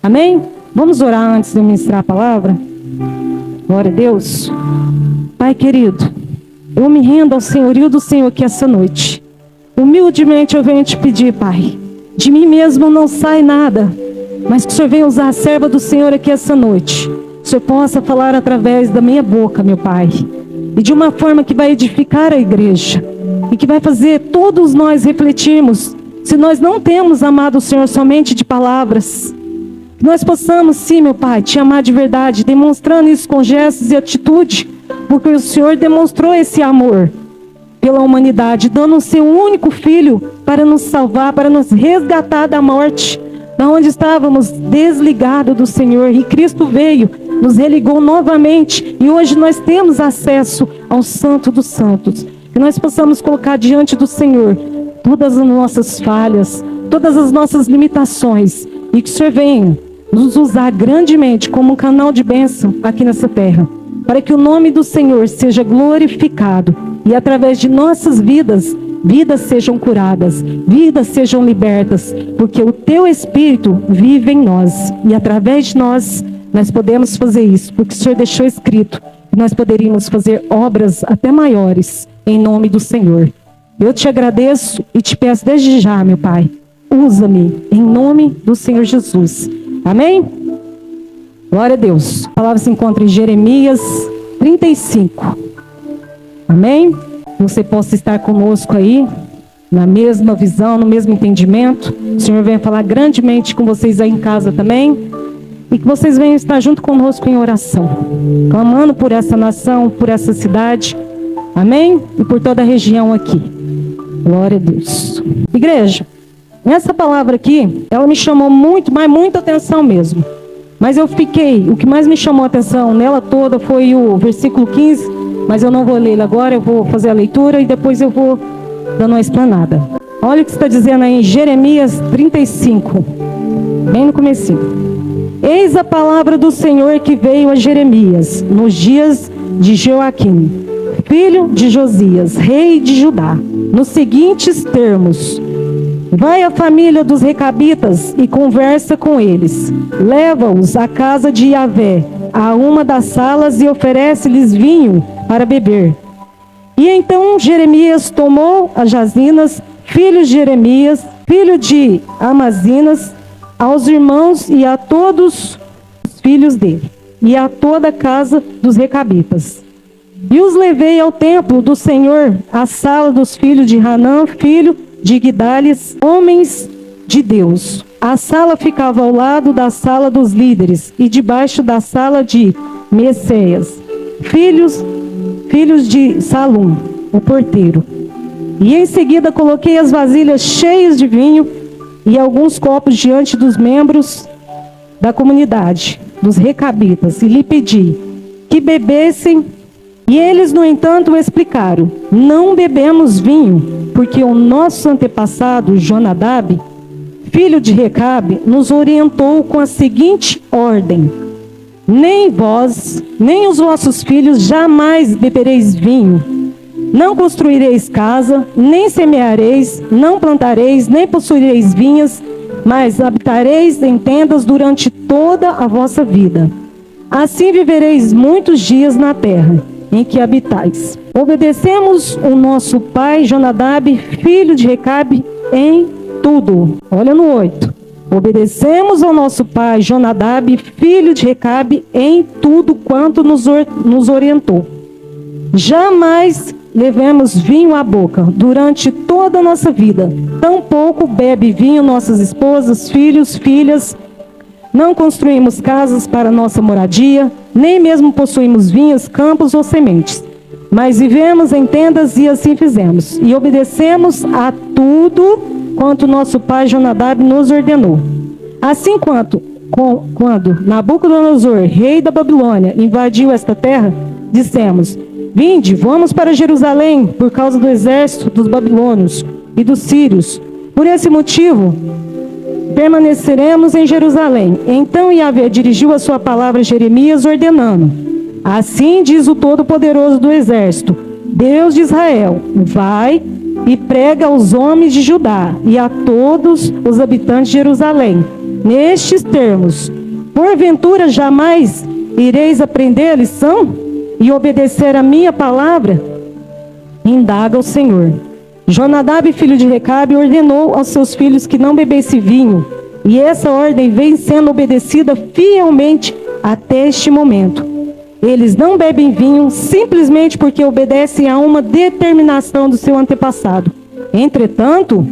Amém? Vamos orar antes de ministrar a palavra? Glória a Deus. Pai querido, eu me rendo ao senhorio do Senhor aqui essa noite. Humildemente eu venho te pedir, Pai, de mim mesmo não sai nada, mas que o Senhor venha usar a serva do Senhor aqui essa noite. Que o Senhor possa falar através da minha boca, meu Pai, e de uma forma que vai edificar a igreja, e que vai fazer todos nós refletirmos, se nós não temos amado o Senhor somente de palavras, que nós possamos, sim, meu Pai, te amar de verdade, demonstrando isso com gestos e atitude, porque o Senhor demonstrou esse amor pela humanidade, dando o seu único filho para nos salvar, para nos resgatar da morte, da onde estávamos desligados do Senhor, e Cristo veio, nos religou novamente, e hoje nós temos acesso ao Santo dos Santos. Que nós possamos colocar diante do Senhor todas as nossas falhas, todas as nossas limitações, e que o Senhor venha nos usar grandemente como um canal de bênção aqui nessa terra, para que o nome do Senhor seja glorificado, e através de nossas vidas, vidas sejam curadas, vidas sejam libertas, porque o Teu Espírito vive em nós, e através de nós podemos fazer isso, porque o Senhor deixou escrito que nós poderíamos fazer obras até maiores, em nome do Senhor. Eu te agradeço e te peço desde já, meu Pai, usa-me em nome do Senhor Jesus. Amém? Glória a Deus. A palavra se encontra em Jeremias 35. Amém? Você possa estar conosco aí, na mesma visão, no mesmo entendimento. O Senhor venha falar grandemente com vocês aí em casa também. E que vocês venham estar junto conosco em oração, clamando por essa nação, por essa cidade. Amém? E por toda a região aqui. Glória a Deus. Igreja, essa palavra aqui, ela me chamou muito, mas muita atenção mesmo. Mas o que mais me chamou a atenção nela toda foi o versículo 15, mas eu não vou ler ele agora, eu vou fazer a leitura e depois eu vou dando uma explanada. Olha o que está dizendo aí em Jeremias 35, bem no comecinho. Eis a palavra do Senhor que veio a Jeremias, nos dias de Joaquim, filho de Josias, rei de Judá, nos seguintes termos: vai à família dos recabitas e conversa com eles. Leva-os à casa de Yahvé, a uma das salas, e oferece-lhes vinho para beber. E então Jeremias tomou a Jazinas, filho de Jeremias, filho de Amazinas, aos irmãos e a todos os filhos dele, e a toda a casa dos recabitas. E os levei ao templo do Senhor, à sala dos filhos de Hanã, filho de Guidales, homens de Deus. A sala ficava ao lado da sala dos líderes, e debaixo da sala de Messeias, filhos de Salum, o porteiro. E em seguida coloquei as vasilhas cheias de vinho e alguns copos diante dos membros da comunidade, dos recabitas, e lhe pedi que bebessem. E eles, no entanto, explicaram: não bebemos vinho, porque o nosso antepassado Jonadab, filho de Recabe, nos orientou com a seguinte ordem: nem vós, nem os vossos filhos jamais bebereis vinho. Não construireis casa, nem semeareis, não plantareis, nem possuireis vinhas, mas habitareis em tendas durante toda a vossa vida. Assim vivereis muitos dias na terra em que habitais. Obedecemos o nosso pai Jonadab, filho de Recabe, em tudo. Olha no 8. Obedecemos ao nosso pai Jonadab, filho de Recabe, em tudo quanto nos orientou. Jamais levemos vinho à boca durante toda a nossa vida. Tampouco bebe vinho nossas esposas, filhos, filhas. Não construímos casas para nossa moradia, nem mesmo possuímos vinhas, campos ou sementes. Mas vivemos em tendas e assim fizemos. E obedecemos a tudo quanto nosso pai Jonadab nos ordenou. Assim quando Nabucodonosor, rei da Babilônia, invadiu esta terra, dissemos: vinde, vamos para Jerusalém, por causa do exército dos babilônios e dos sírios. Por esse motivo, permaneceremos em Jerusalém. Então Yahvé dirigiu a sua palavra a Jeremias, ordenando: assim diz o Todo-Poderoso do Exército, Deus de Israel: vai e prega aos homens de Judá e a todos os habitantes de Jerusalém. nestes termos: porventura jamais ireis aprender a lição e obedecer a minha palavra? Indaga o Senhor. Jonadab, filho de Recabe, ordenou aos seus filhos que não bebessem vinho, e essa ordem vem sendo obedecida fielmente até este momento. Eles não bebem vinho simplesmente porque obedecem a uma determinação do seu antepassado. Entretanto,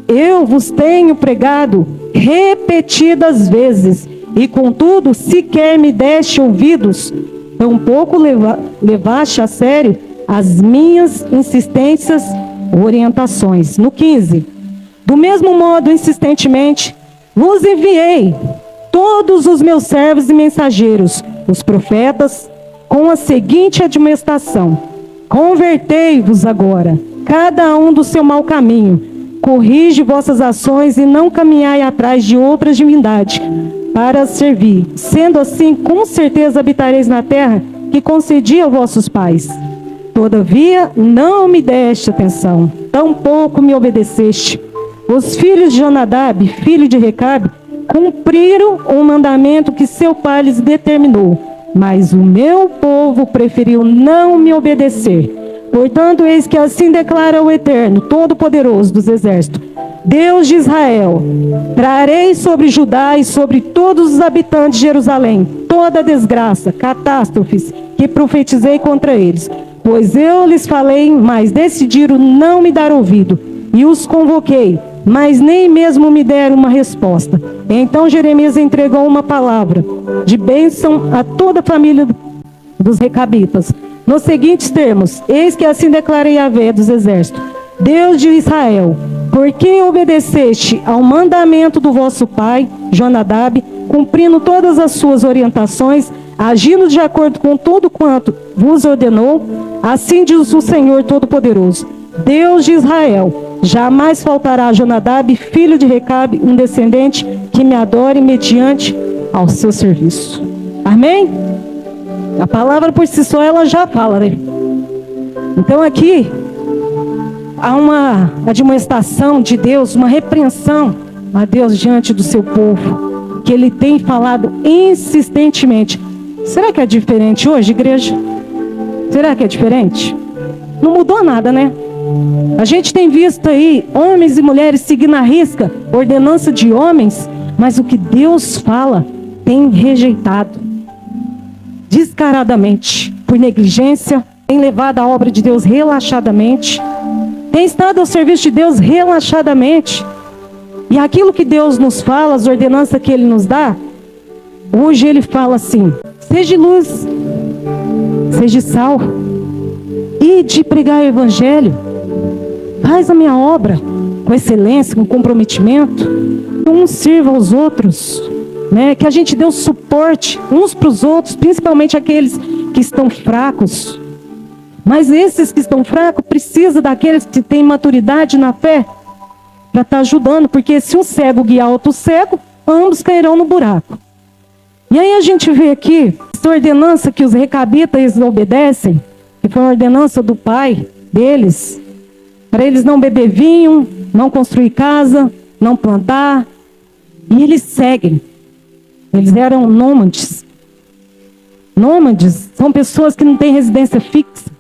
eu vos tenho pregado repetidas vezes, e contudo sequer me deste ouvidos, tampouco levaste a sério as minhas insistências orientações. No 15, do mesmo modo, insistentemente, vos enviei todos os meus servos e mensageiros, os profetas, com a seguinte admoestação: convertei-vos agora, cada um do seu mau caminho, corrige vossas ações e não caminhai atrás de outras divindades para servir. Sendo assim, com certeza habitareis na terra que concedi a vossos pais. Todavia, não me deste atenção, tampouco me obedeceste. Os filhos de Jonadab, filho de Recabe, cumpriram o mandamento que seu pai lhes determinou, mas o meu povo preferiu não me obedecer. Portanto, eis que assim declara o Eterno, Todo-Poderoso dos Exércitos, Deus de Israel: trarei sobre Judá e sobre todos os habitantes de Jerusalém toda a desgraça, catástrofes que profetizei contra eles. Pois eu lhes falei, mas decidiram não me dar ouvido, e os convoquei, mas nem mesmo me deram uma resposta. Então Jeremias entregou uma palavra de bênção a toda a família dos recabitas, nos seguintes termos: eis que assim declarei a Yahvé dos exércitos, Deus de Israel: porque obedeceste ao mandamento do vosso pai, Jonadab, cumprindo todas as suas orientações, agindo de acordo com tudo quanto vos ordenou, assim diz o Senhor Todo-Poderoso, Deus de Israel: jamais faltará a Jonadab, filho de Recabe, um descendente que me adore mediante ao seu serviço. Amém? A palavra por si só, ela já fala, né? Então aqui há uma admoestação de Deus, uma repreensão a Deus diante do seu povo, que ele tem falado insistentemente. Será que é diferente hoje, igreja? Será que é diferente? Não mudou nada, né? A gente tem visto aí homens e mulheres seguindo à risca ordenança de homens, mas o que Deus fala tem rejeitado descaradamente, por negligência, tem levado a obra de Deus relaxadamente, tem estado ao serviço de Deus relaxadamente. E aquilo que Deus nos fala, as ordenanças que Ele nos dá, hoje Ele fala assim: seja luz, seja sal, ide pregar o Evangelho, faz a minha obra com excelência, com comprometimento, uns sirva aos outros, né? Que a gente dê um suporte uns para os outros, principalmente aqueles que estão fracos. Mas esses que estão fracos precisam daqueles que têm maturidade na fé para estar ajudando, porque se um cego guiar outro cego, ambos cairão no buraco. E aí a gente vê aqui essa ordenança que os recabitas obedecem, que foi uma ordenança do pai deles, para eles não beber vinho, não construir casa, não plantar, e eles seguem. Eles eram nômades. Nômades são pessoas que não têm residência fixa.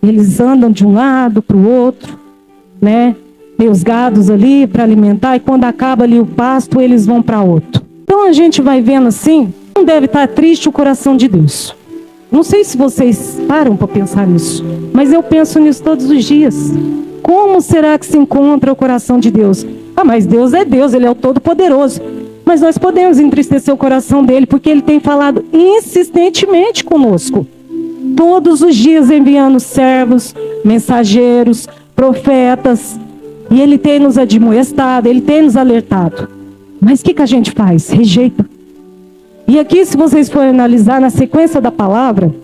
Eles andam de um lado para o outro, né? Tem os gados ali para alimentar, e quando acaba ali o pasto, eles vão para outro. Então a gente vai vendo assim, não deve estar triste o coração de Deus. Não sei se vocês param para pensar nisso, mas eu penso nisso todos os dias. Como será que se encontra o coração de Deus? Ah, mas Deus é Deus, Ele é o Todo-Poderoso. Mas nós podemos entristecer o coração dele, porque Ele tem falado insistentemente conosco. Todos os dias enviando servos, mensageiros, profetas. E Ele tem nos admoestado, Ele tem nos alertado. Mas o que a gente faz? Rejeita. E aqui, se vocês forem analisar na sequência da palavra,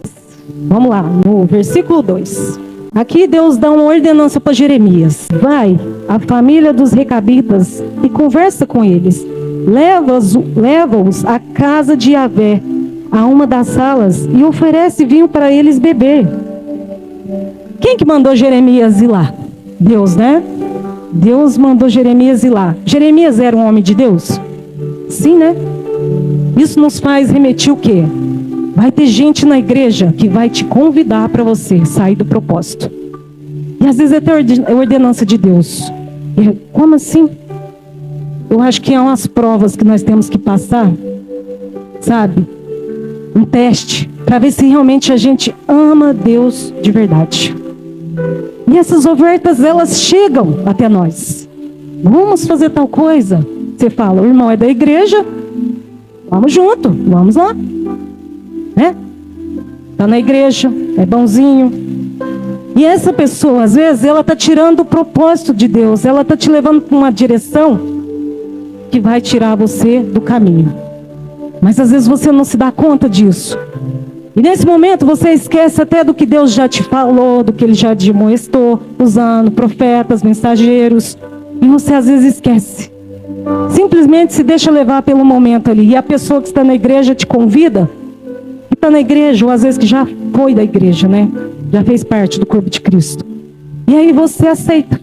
vamos lá, no versículo 2. Aqui Deus dá uma ordenança para Jeremias. Vai à família dos recabitas e conversa com eles. Leva-os à casa de Yahvé, a uma das salas, e oferece vinho para eles beber. Quem que mandou Jeremias ir lá? Deus, né? Deus mandou Jeremias ir lá. Jeremias era um homem de Deus? Sim, né? Isso nos faz remeter o quê? Vai ter gente na igreja que vai te convidar para você sair do propósito. E às vezes é até ordenança de Deus. E como assim? Eu acho que há umas provas que nós temos que passar, sabe? Um teste, para ver se realmente a gente ama Deus de verdade. E essas ofertas, elas chegam até nós. Vamos fazer tal coisa. Você fala, o irmão é da igreja, vamos junto, vamos lá. Né? Tá na igreja, é bonzinho. E essa pessoa, às vezes, ela tá tirando o propósito de Deus. Ela tá te levando para uma direção que vai tirar você do caminho. Mas às vezes você não se dá conta disso. E nesse momento você esquece até do que Deus já te falou, do que Ele já te mostrou, usando profetas, mensageiros. E você às vezes esquece. Simplesmente se deixa levar pelo momento ali. E a pessoa que está na igreja te convida, que está na igreja, ou às vezes que já foi da igreja, né? Já fez parte do corpo de Cristo. E aí você aceita.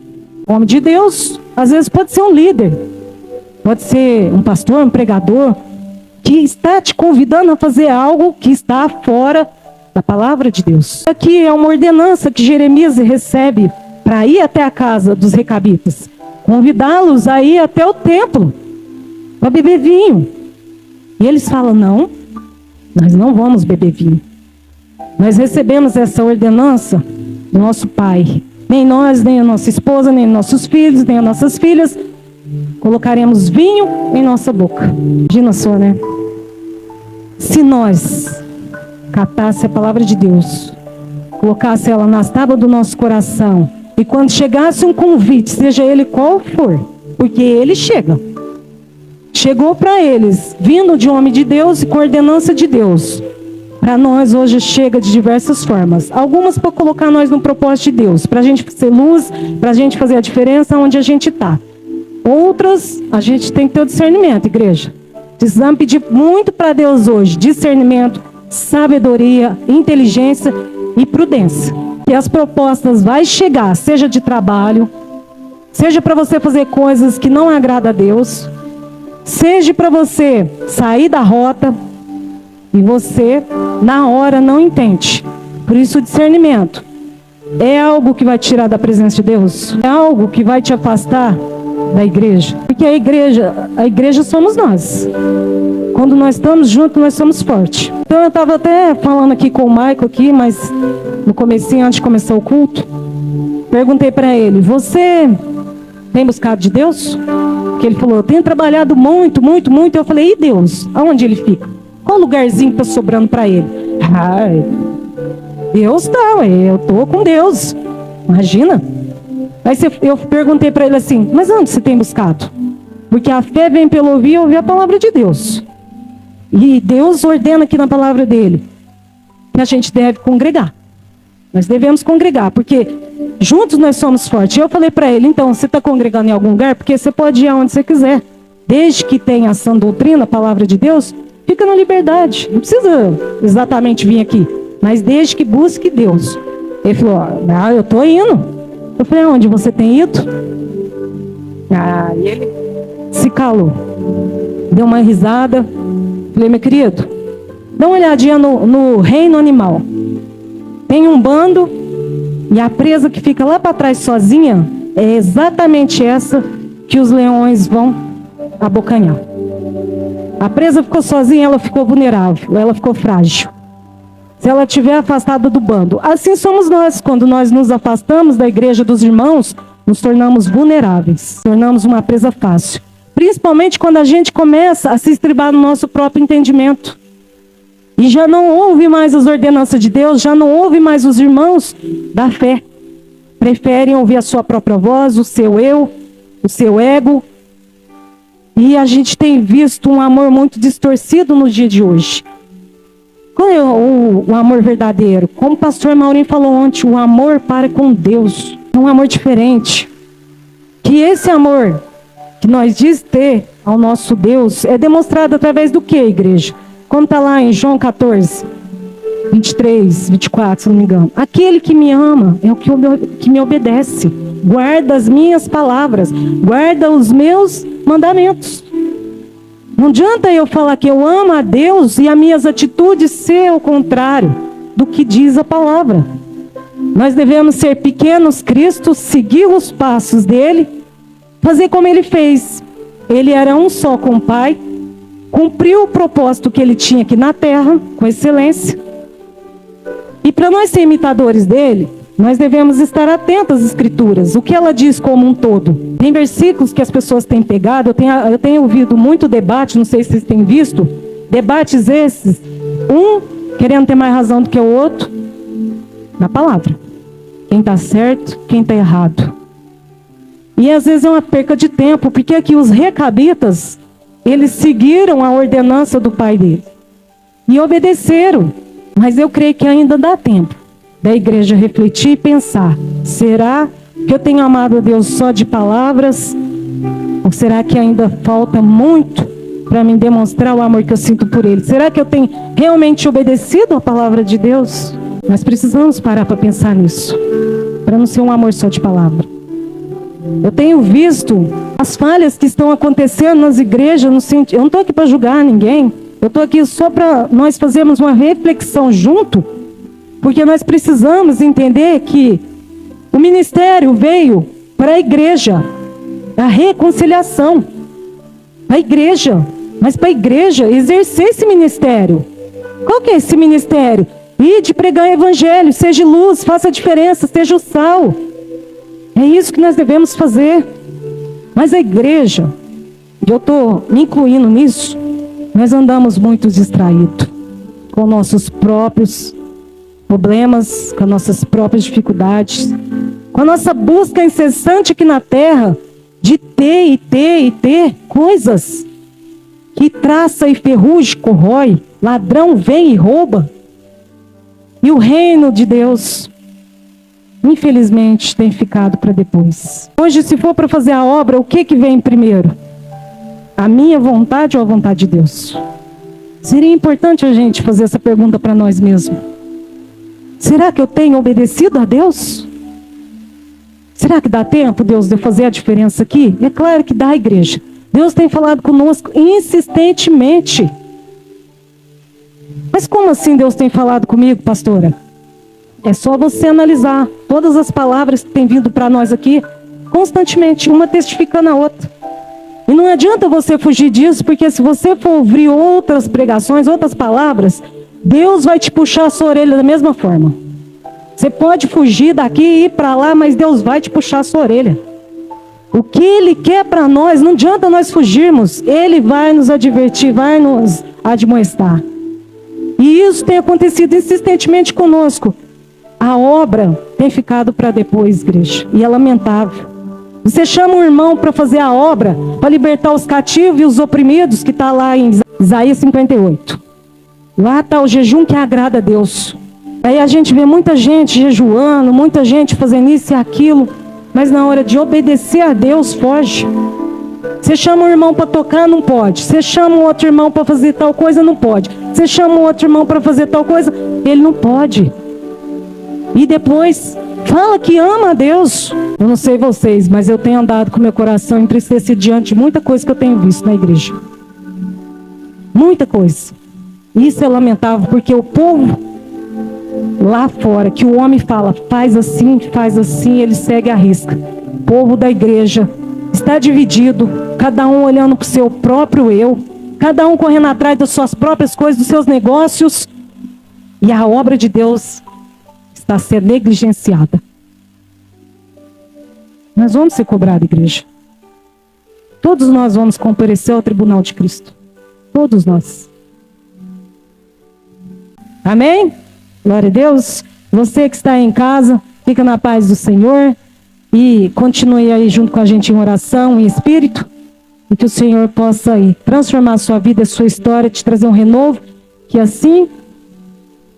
O homem de Deus, às vezes pode ser um líder. Pode ser um pastor, um pregador, que está te convidando a fazer algo que está fora da palavra de Deus. Aqui é uma ordenança que Jeremias recebe para ir até a casa dos recabitas. Convidá-los a ir até o templo para beber vinho. E eles falam, não, nós não vamos beber vinho. Nós recebemos essa ordenança do nosso pai. Nem nós, nem a nossa esposa, nem nossos filhos, nem as nossas filhas colocaremos vinho em nossa boca. Imagina só, né? Se nós catasse a palavra de Deus, colocasse ela nas tábuas do nosso coração, e quando chegasse um convite, seja ele qual for, porque ele chegou para eles, vindo de homem de Deus e coordenança de Deus. Para nós hoje chega de diversas formas. Algumas para colocar nós no propósito de Deus, para a gente ser luz, para a gente fazer a diferença onde a gente está. Outras, a gente tem que ter o discernimento, igreja. Precisamos pedir muito para Deus hoje, discernimento, sabedoria, inteligência e prudência. Que as propostas vão chegar, seja de trabalho, seja para você fazer coisas que não agradam a Deus, seja para você sair da rota e você, na hora, não entende. Por isso o discernimento é algo que vai tirar da presença de Deus, é algo que vai te afastar da igreja, porque a igreja somos nós. Quando nós estamos juntos, nós somos fortes. Então eu estava até falando aqui com o Michael aqui, mas no comecinho, antes de começar o culto, perguntei para ele, você tem buscado de Deus? Porque ele falou, eu tenho trabalhado muito, muito, muito. Eu falei, e Deus? Aonde ele fica? Qual lugarzinho está sobrando para ele? Ai, Deus não, eu estou com Deus. Imagina. Aí eu perguntei para ele assim, mas onde você tem buscado? Porque a fé vem pelo ouvir e ouvir a palavra de Deus. E Deus ordena aqui na palavra dele que a gente deve congregar. Nós devemos congregar, porque juntos nós somos fortes. Eu falei para ele, então, você está congregando em algum lugar? Porque você pode ir aonde você quiser. Desde que tenha a sã doutrina, a palavra de Deus, fica na liberdade. Não precisa exatamente vir aqui, mas desde que busque Deus. Ele falou, eu estou indo. Eu falei, onde você tem ido? E ele se calou. Deu uma risada. Falei, meu querido, dá uma olhadinha no reino animal. Tem um bando e a presa que fica lá para trás sozinha é exatamente essa que os leões vão abocanhar. A presa ficou sozinha, ela ficou vulnerável, ela ficou frágil. Se ela estiver afastada do bando. Assim somos nós. Quando nós nos afastamos da igreja dos irmãos, nos tornamos vulneráveis. Tornamos uma presa fácil. Principalmente quando a gente começa a se estribar no nosso próprio entendimento. E já não ouve mais as ordenanças de Deus, já não ouve mais os irmãos da fé. Preferem ouvir a sua própria voz, o seu eu, o seu ego. E a gente tem visto um amor muito distorcido no dia de hoje. Qual é o amor verdadeiro? Como o pastor Maurinho falou ontem, o amor para com Deus. É um amor diferente. Que esse amor que nós diz ter ao nosso Deus é demonstrado através do que, igreja? Como está lá em João 14, 23, 24, se não me engano. Aquele que me ama é o que me obedece. Guarda as minhas palavras. Guarda os meus mandamentos. Não adianta eu falar que eu amo a Deus e as minhas atitudes ser o contrário do que diz a palavra. Nós devemos ser pequenos Cristos, seguir os passos dele, fazer como ele fez. Ele era um só com o Pai, cumpriu o propósito que ele tinha aqui na terra, com excelência. E para nós ser imitadores dele, nós devemos estar atentos às Escrituras, o que ela diz como um todo. Tem versículos que as pessoas têm pegado, eu tenho ouvido muito debate, não sei se vocês têm visto, debates esses, um querendo ter mais razão do que o outro, na palavra. Quem está certo, quem está errado. E às vezes é uma perca de tempo, porque aqui os recabitas, eles seguiram a ordenança do pai deles e obedeceram. Mas eu creio que ainda dá tempo da igreja refletir e pensar: será que eu tenho amado a Deus só de palavras? Ou será que ainda falta muito para me demonstrar o amor que eu sinto por Ele? Será que eu tenho realmente obedecido a palavra de Deus? Nós precisamos parar para pensar nisso, para não ser um amor só de palavra. Eu tenho visto as falhas que estão acontecendo nas igrejas, no sentido, eu não estou aqui para julgar ninguém, eu estou aqui só para nós fazermos uma reflexão junto, porque nós precisamos entender que o ministério veio para a igreja, a reconciliação, a igreja, mas para a igreja exercer esse ministério. Qual que é esse ministério? Ide pregar o evangelho, seja luz, faça a diferença, seja o sal. É isso que nós devemos fazer. Mas a igreja, e eu estou me incluindo nisso, nós andamos muito distraídos com nossos próprios problemas, com nossas próprias dificuldades, com a nossa busca incessante aqui na terra de ter coisas que traça e ferrugem, corrói, ladrão vem e rouba. E o reino de Deus, infelizmente, tem ficado para depois. Hoje, se for para fazer a obra, o que vem primeiro? A minha vontade ou a vontade de Deus? Seria importante a gente fazer essa pergunta para nós mesmos. Será que eu tenho obedecido a Deus? Será que dá tempo, Deus, de fazer a diferença aqui? É claro que dá, igreja. Deus tem falado conosco insistentemente. Mas como assim Deus tem falado comigo, pastora? É só você analisar todas as palavras que têm vindo para nós aqui, constantemente, uma testificando a outra. E não adianta você fugir disso, porque se você for ouvir outras pregações, outras palavras, Deus vai te puxar a sua orelha da mesma forma. Você pode fugir daqui e ir para lá, mas Deus vai te puxar a sua orelha. O que Ele quer para nós, não adianta nós fugirmos. Ele vai nos advertir, vai nos admoestar. E isso tem acontecido insistentemente conosco. A obra tem ficado para depois, igreja. E é lamentável. Você chama um irmão para fazer a obra, para libertar os cativos e os oprimidos, que está lá em Isaías 58. Lá está o jejum que agrada a Deus. Aí a gente vê muita gente jejuando, muita gente fazendo isso e aquilo, mas na hora de obedecer a Deus, foge. Você chama um irmão para tocar, não pode. Você chama um outro irmão para fazer tal coisa, não pode. Você chama um outro irmão para fazer tal coisa, ele não pode. E depois fala que ama a Deus. Eu não sei vocês, mas eu tenho andado com meu coração entristecido diante de muita coisa que eu tenho visto na igreja. Muita coisa. Isso é lamentável, porque o povo lá fora, que o homem fala, faz assim, ele segue a risca. O povo da igreja está dividido, cada um olhando para o seu próprio eu, cada um correndo atrás das suas próprias coisas, dos seus negócios, e a obra de Deus está sendo negligenciada. Nós vamos ser cobrados, igreja. Todos nós vamos comparecer ao tribunal de Cristo. Todos nós. Amém? Glória a Deus. Você que está aí em casa, fica na paz do Senhor e continue aí junto com a gente em oração, em espírito, e que o Senhor possa aí transformar a sua vida, a sua história, te trazer um renovo, que assim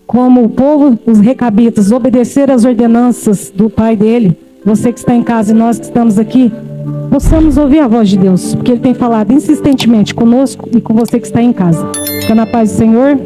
como o povo, os recabitas, obedecer às ordenanças do Pai dele, você que está em casa e nós que estamos aqui, possamos ouvir a voz de Deus, porque Ele tem falado insistentemente conosco e com você que está em casa. Fica na paz do Senhor.